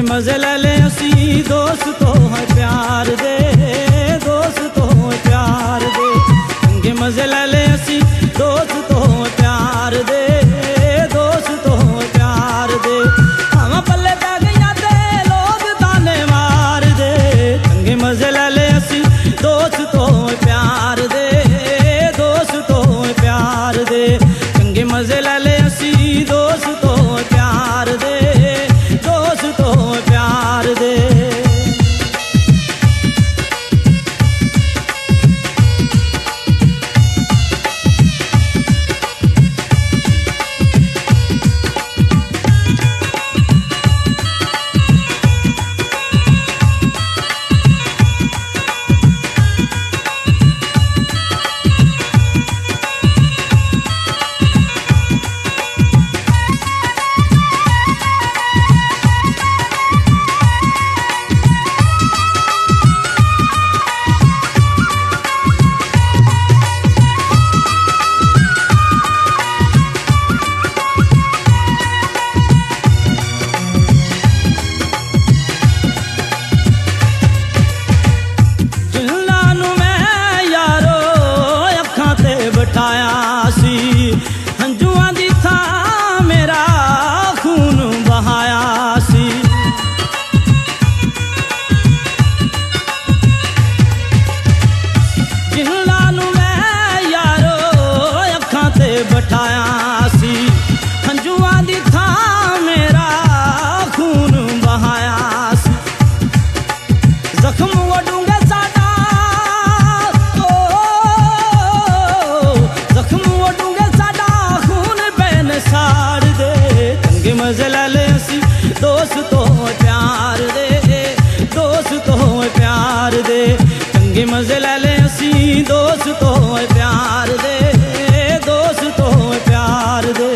मजे ले ले असी दोस्तों है प्यार दे, दोस्तों है प्यार दे। चंगे मजे ले ले असी दोस्तों है प्यार दे, दोस्तों है प्यार दे। हम पल्ले पै गईया ते लोग ताने मार दे। चंगे मजे ले ले असी दोस्तों है प्यार दे, दोस्तों है प्यार दे। चंगे मजे ले ले असी दोस्तों है प्यार दे, दोस्तों है प्यार दे। हंजुआं दी था मेरा खून बहाया सी। जिन्ना नू मैं यारो अखां ते बिठाया सी। हंजुआं दी था मेरा खून बहाया सी। जख्म वडूंगे साडा साड़ दे। चंगे मजे ले ले असी दोस्तों प्यार दे, दोस्तों प्यार दे। चंगे मजे ले ले असी दोस्तों प्यार दे, दोस्तों प्यार दे।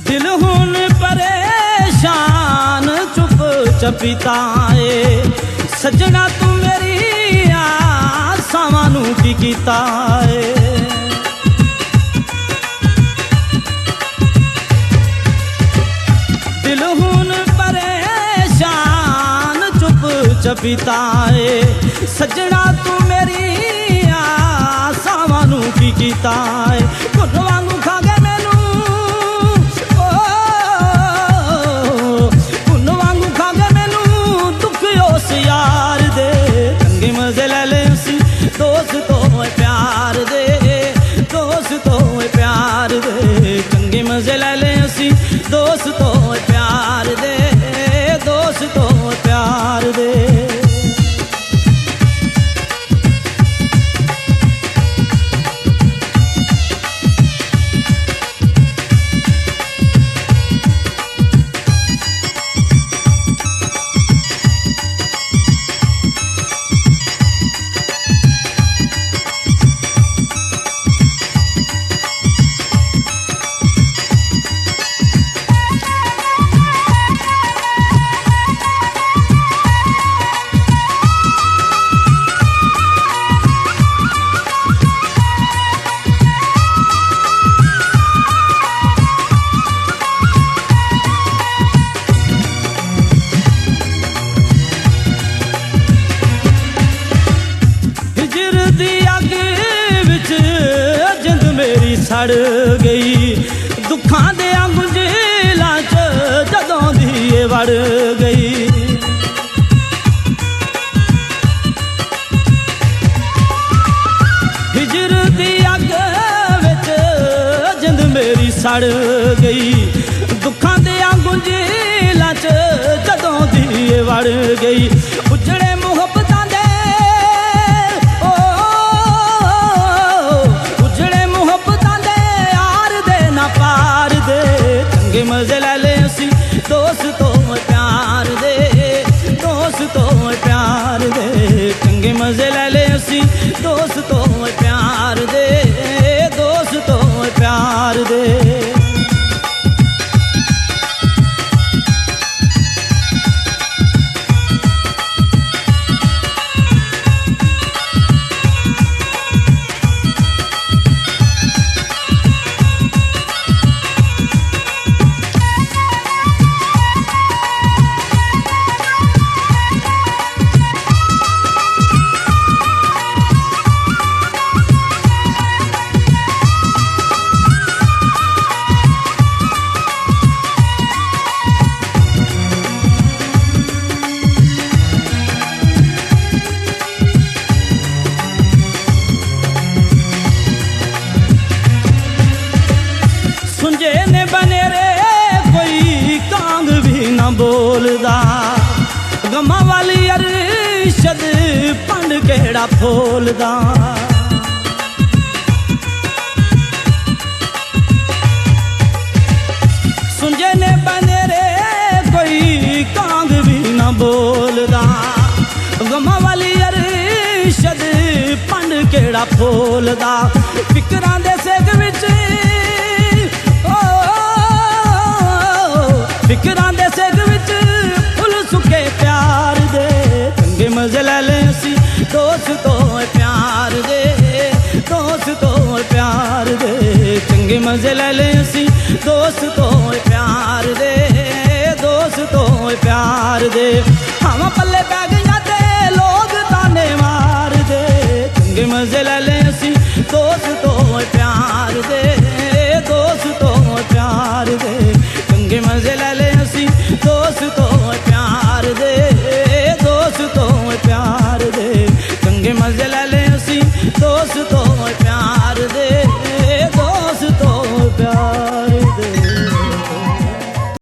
दिल हुन परेशान चुप चपीताए। सजना तू मेरी आसावां नू की कीता है। दिल हुन परेशान चुप चपीताए। सजना तू मेरी आसावां नू की कीता है। खुद वांगू खा गए यार दे। चंगे मजे ले ले असी दोस्तों प्यार दे, दोस्तों प्यार दे। चंगे मजे ले ले असी दोस्तों प्यार दे, दोस्तों प्यार दे। सड़ गई दुखां दे गुंझेलां च जदों दी वड़ गई। हिजर दी अग विच जिंद मेरी सड़ गई। दुखां दे गुंझेलां च जदों दी वड़ बन गई। उजड़े मुहब्बतां दे ओ उजड़े मुहब्बतां दे यार दे ना पार दे। चंगे मजे लै ले असी दोस्तों प्यार दे, दोस्तों प्यार दे। चंगे मजे लै ले असी दोस्तों प्यार दे, दोस्तों प्यार दे। सुंजे ने बनेरे कोई कांग भी न बोलदा, गमा वाली अरशद पंड केड़ा फोलदा। सुंजे ने बनेरे कोई कांग भी न बोलदा, गमा वाली अरशद पंड केड़ा फोलदा। फिकरां दे सेक विच फिकरां दे सेक विच फुल सुके प्यार दे। चंगे मजे लै ले असी दोस्तों प्यार दे, दोस्तों प्यार दे। चंगे मजे लै ले असी दोस्तों प्यार दे, दोस्तों प्यार दे। हम पल्ले पै गईयां ते लोग ताने मार दे। चंगे मजे लै ले असी दोस्तों प्यार दे, दोस्तों प्यार दे। चंगे मजे लै ले असी दोस्तों प्यार दे, दोस्तों प्यार दे। चंगे मजे लै ले असी दोस्तों प्यार